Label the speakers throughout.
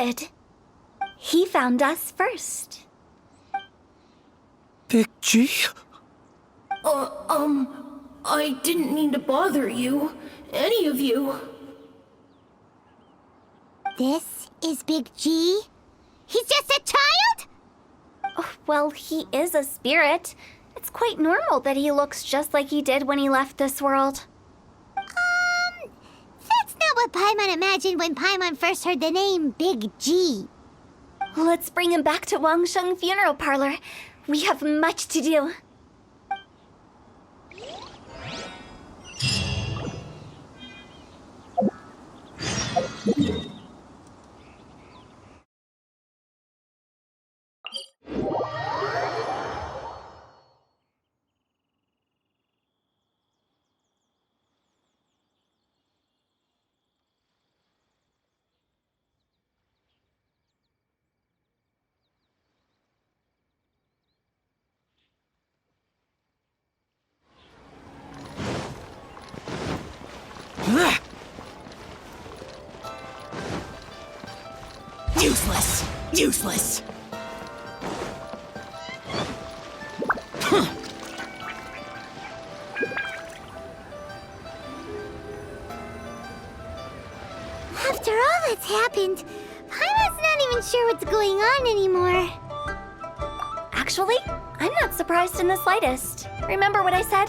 Speaker 1: did. He found us first.
Speaker 2: Big G?
Speaker 3: I didn't mean to bother you. Any of you.
Speaker 4: This is Big G? He's just a child?
Speaker 1: Oh, well, he is a spirit. It's quite normal that he looks just like he did when he left this world.
Speaker 4: That's not what Paimon imagined when Paimon first heard the name Big G.
Speaker 1: Let's bring him back to Wangsheng Funeral Parlor. We have much to do.
Speaker 3: Useless! Useless!
Speaker 4: After all that's happened, Paimon's not even sure what's going on anymore.
Speaker 1: Actually, I'm not surprised in the slightest. Remember what I said?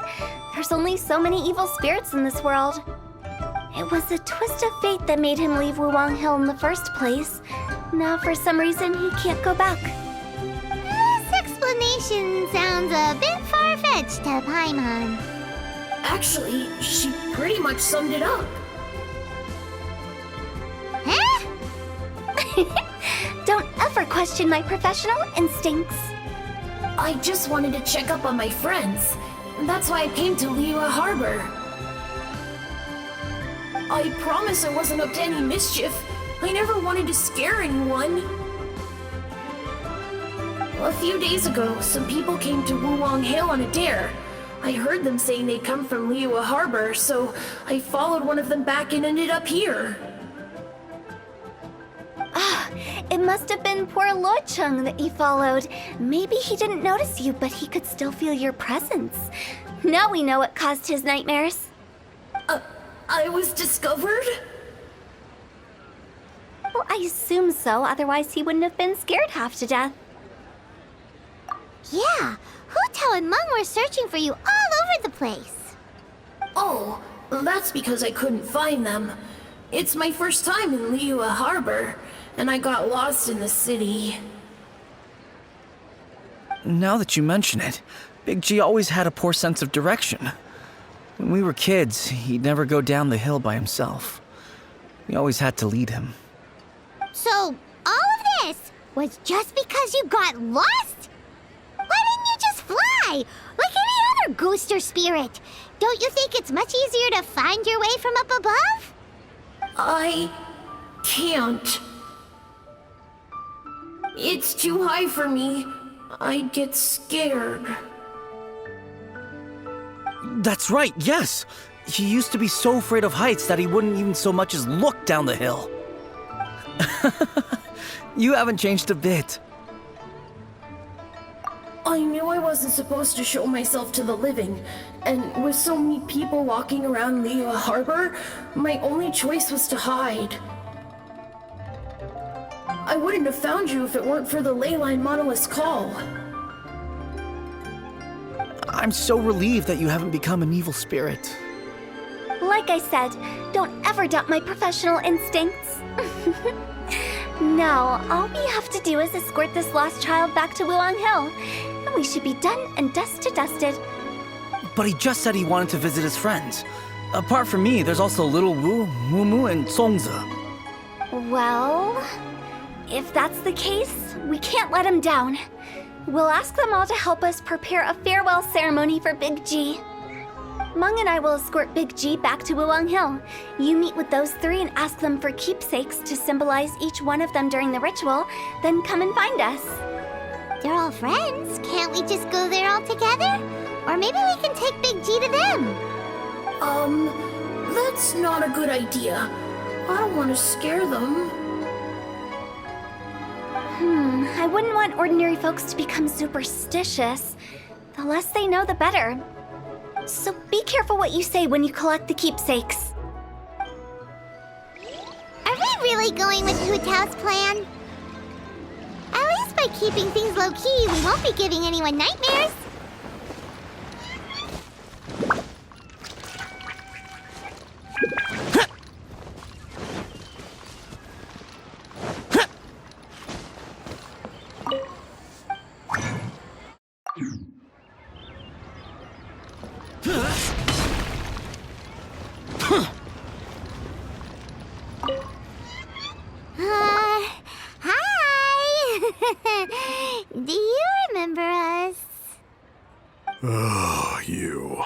Speaker 1: There's only so many evil spirits in this world. It was a twist of fate that made him leave Wuwang Hill in the first place. Now, for some reason, he can't go back.
Speaker 4: This explanation sounds a bit far-fetched to Paimon.
Speaker 3: Actually, she pretty much summed it up.
Speaker 4: Huh?
Speaker 1: Don't ever question my professional instincts.
Speaker 3: I just wanted to check up on my friends. That's why I came to Liyue Harbor. I promise I wasn't up to any mischief. I never wanted to scare anyone. A few days ago, some people came to Wuwang Hill on a dare. I heard them saying they'd come from Liyue Harbor, so I followed one of them back and ended up here.
Speaker 1: It must have been poor Luocheng that you followed. Maybe he didn't notice you, but he could still feel your presence. Now we know what caused his nightmares.
Speaker 3: I was discovered?
Speaker 1: Well, I assume so, otherwise he wouldn't have been scared half to death.
Speaker 4: Yeah, Hu Tao and Meng were searching for you all over the place.
Speaker 3: Oh, that's because I couldn't find them. It's my first time in Liyue Harbor, and I got lost in the city.
Speaker 2: Now that you mention it, Big G always had a poor sense of direction. When we were kids, he'd never go down the hill by himself. We always had to lead him.
Speaker 4: So, all of this was just because you got lost? Why didn't you just fly? Like any other ghost or spirit? Don't you think it's much easier to find your way from up above?
Speaker 3: I can't. It's too high for me. I'd get scared.
Speaker 2: That's right, yes! He used to be so afraid of heights that he wouldn't even so much as look down the hill. You haven't changed a bit.
Speaker 3: I knew I wasn't supposed to show myself to the living, and with so many people walking around Liyue Harbor, my only choice was to hide. I wouldn't have found you if it weren't for the Leyline Monolith's call.
Speaker 2: I'm so relieved that you haven't become an evil spirit.
Speaker 1: Like I said, don't ever doubt my professional instincts. Now, all we have to do is escort this lost child back to Wuwang Hill, and we should be done and dusted.
Speaker 2: But he just said he wanted to visit his friends. Apart from me, there's also Little Wu, Mumu, and Songzi.
Speaker 1: Well, if that's the case, we can't let him down. We'll ask them all to help us prepare a farewell ceremony for Big G. Meng and I will escort Big G back to Wuwang Hill. You meet with those three and ask them for keepsakes to symbolize each one of them during the ritual, then come and find us.
Speaker 4: They're all friends. Can't we just go there all together? Or maybe we can take Big G to them.
Speaker 3: That's not a good idea. I don't want to scare them.
Speaker 1: I wouldn't want ordinary folks to become superstitious. The less they know, the better. So be careful what you say when you collect the keepsakes.
Speaker 4: Are we really going with Hu Tao's plan? At least by keeping things low-key, we won't be giving anyone nightmares. Hi! Do you remember us?
Speaker 5: Oh, you.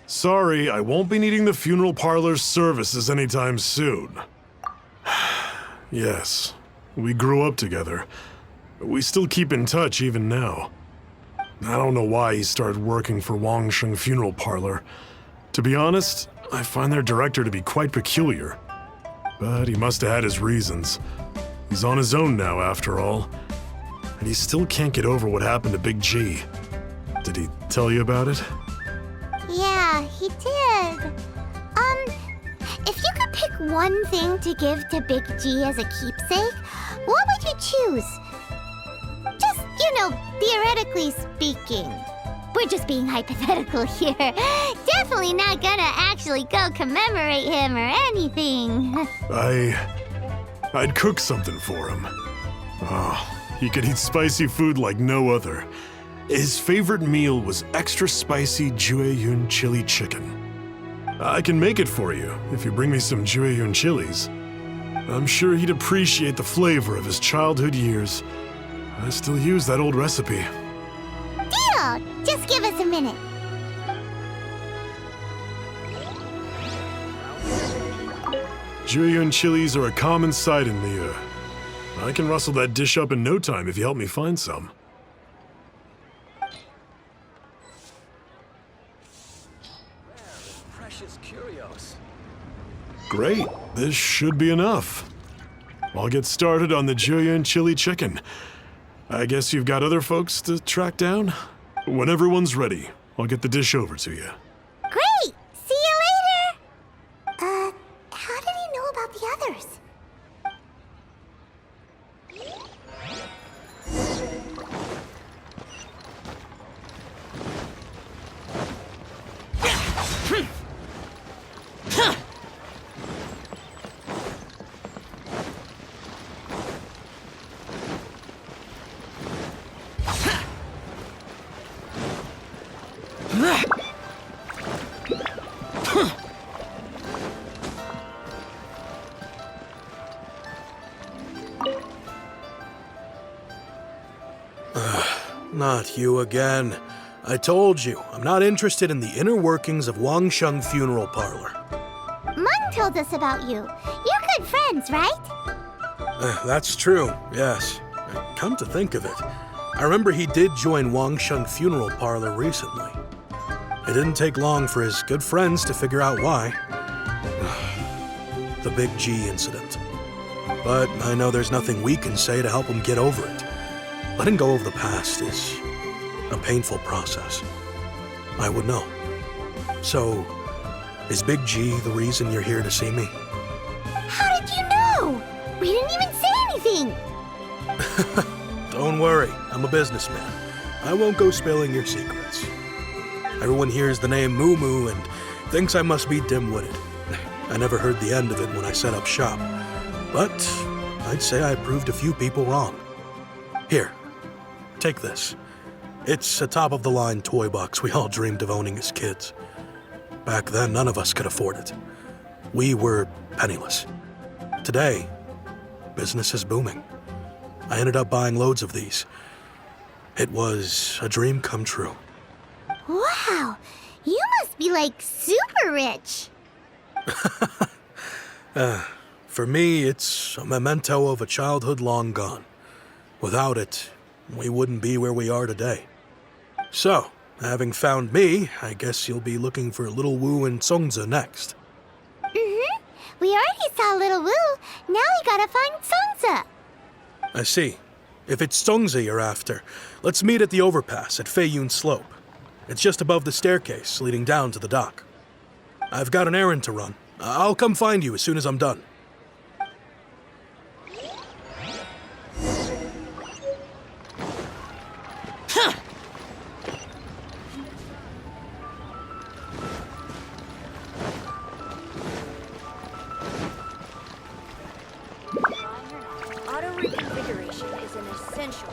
Speaker 5: Sorry, I won't be needing the funeral parlor's services anytime soon. Yes, we grew up together. We still keep in touch even now. I don't know why he started working for Wangsheng Funeral Parlor. To be honest, I find their director to be quite peculiar. But he must have had his reasons. He's on his own now, after all. And he still can't get over what happened to Big G. Did he tell you about it?
Speaker 4: Yeah, he did. If you could pick one thing to give to Big G as a keepsake, what would you choose? Just, theoretically speaking. We're just being hypothetical here. Definitely not gonna actually go commemorate him or anything.
Speaker 5: I'd cook something for him. Oh, he could eat spicy food like no other. His favorite meal was extra spicy Jueyun chili chicken. I can make it for you if you bring me some Jueyun chilies. I'm sure he'd appreciate the flavor of his childhood years. I still use that old recipe.
Speaker 4: Deal! Just give us a minute.
Speaker 5: Jueyun chilies are a common sight in Liyue. I can rustle that dish up in no time if you help me find some.
Speaker 2: Precious curios.
Speaker 5: Great, this should be enough. I'll get started on the Jueyun chili chicken. I guess you've got other folks to track down? When everyone's ready, I'll get the dish over to you.
Speaker 4: Great! See you later! How did he know about the others?
Speaker 6: Not you again. I told you, I'm not interested in the inner workings of Wangsheng Funeral Parlor.
Speaker 4: Mung told us about you. You're good friends, right?
Speaker 6: That's true, yes. Come to think of it, I remember he did join Wangsheng Funeral Parlor recently. It didn't take long for his good friends to figure out why. The Big G incident. But I know there's nothing we can say to help him get over it. Letting go of the past is a painful process. I would know. So, is Big G the reason you're here to see me?
Speaker 4: How did you know? We didn't even say anything!
Speaker 6: Don't worry, I'm a businessman. I won't go spilling your secrets. Everyone hears the name Moo Moo and thinks I must be dim-witted. I never heard the end of it when I set up shop. But I'd say I proved a few people wrong. Here, take this. It's a top-of-the-line toy box we all dreamed of owning as kids. Back then, none of us could afford it. We were penniless. Today, business is booming. I ended up buying loads of these. It was a dream come true.
Speaker 4: Wow, you must be like super rich.
Speaker 6: For me, it's a memento of a childhood long gone. Without it, we wouldn't be where we are today. So, having found me, I guess you'll be looking for Little Wu and Songza next.
Speaker 4: Mm-hmm. We already saw Little Wu. Now we gotta find Songza.
Speaker 6: I see. If it's Songzi you're after, let's meet at the overpass at Feiyun Slope. It's just above the staircase leading down to the dock. I've got an errand to run. I'll come find you as soon as I'm done.
Speaker 7: Auto reconfiguration is an essential.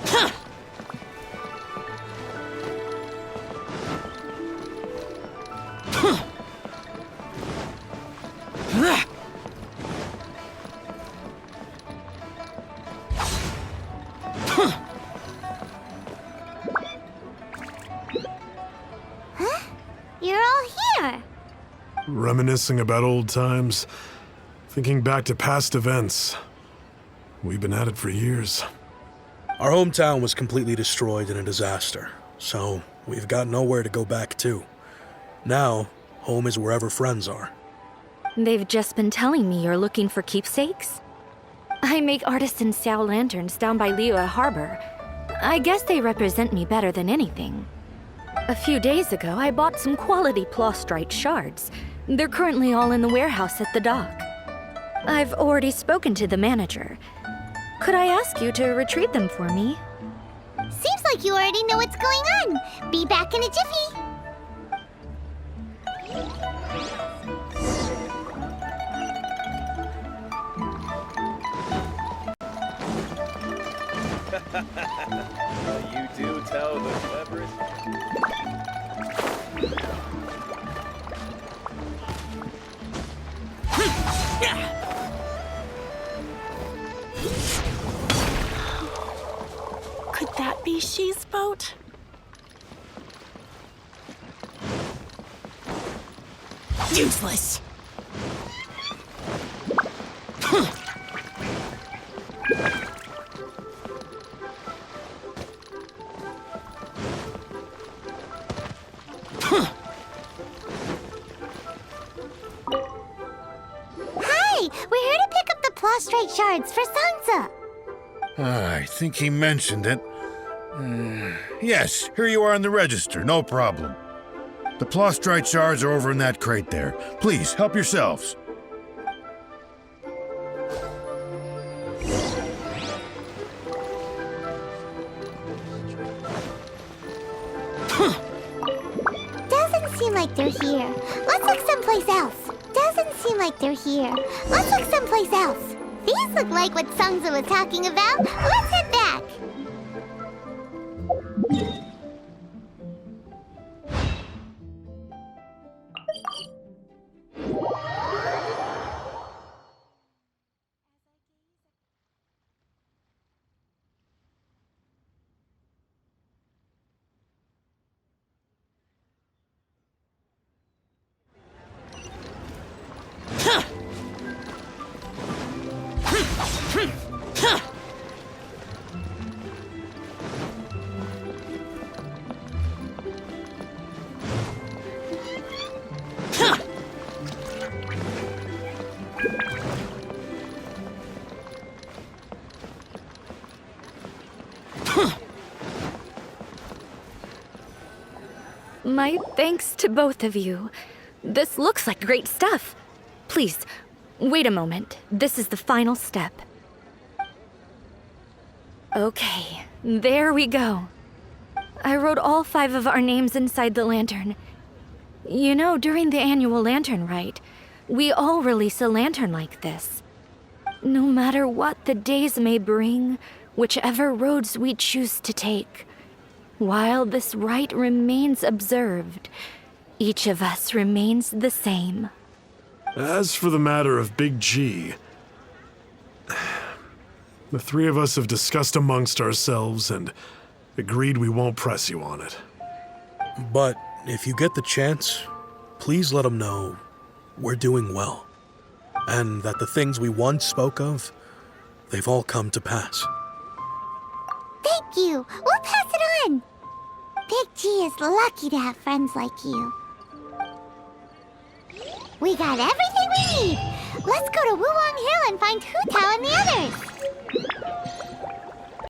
Speaker 4: You're all here.
Speaker 5: Reminiscing about old times, thinking back to past events. We've been at it for years.
Speaker 6: Our hometown was completely destroyed in a disaster, so we've got nowhere to go back to. Now, home is wherever friends are.
Speaker 7: They've just been telling me you're looking for keepsakes. I make artisan Xiao lanterns down by Liyue Harbor. I guess they represent me better than anything. A few days ago, I bought some quality plastrite shards. They're currently all in the warehouse at the dock. I've already spoken to the manager. Could I ask you to retrieve them for me?
Speaker 4: Seems like you already know what's going on. Be back in a jiffy.
Speaker 8: You do tell the cleverest.
Speaker 9: Could that be She's boat? Useless.
Speaker 4: Hi, we're here to pick up the plastrite shards for Sansa.
Speaker 10: I think he mentioned it. Yes, here you are on the register, no problem. The plastrite shards are over in that crate there. Please, help yourselves.
Speaker 4: Doesn't seem like they're here. Let's look someplace else. Doesn't seem like they're here. Let's look someplace else. These look like what Sungza was talking about. Let's head back.
Speaker 7: My thanks to both of you. This looks like great stuff. Please, wait a moment. This is the final step. Okay, there we go. I wrote all 5 of our names inside the lantern. You know, during the annual lantern rite, we all release a lantern like this. No matter what the days may bring, whichever roads we choose to take, while this rite remains observed, each of us remains the same.
Speaker 5: As for the matter of Big G, the 3 of us have discussed amongst ourselves and agreed we won't press you on it.
Speaker 6: But if you get the chance, please let them know we're doing well. And that the things we once spoke of, they've all come to pass.
Speaker 4: Thank you. We'll pass it on. Big G is lucky to have friends like you. We got everything we need. Let's go to Wulong Hill and find Hu Tao and the others.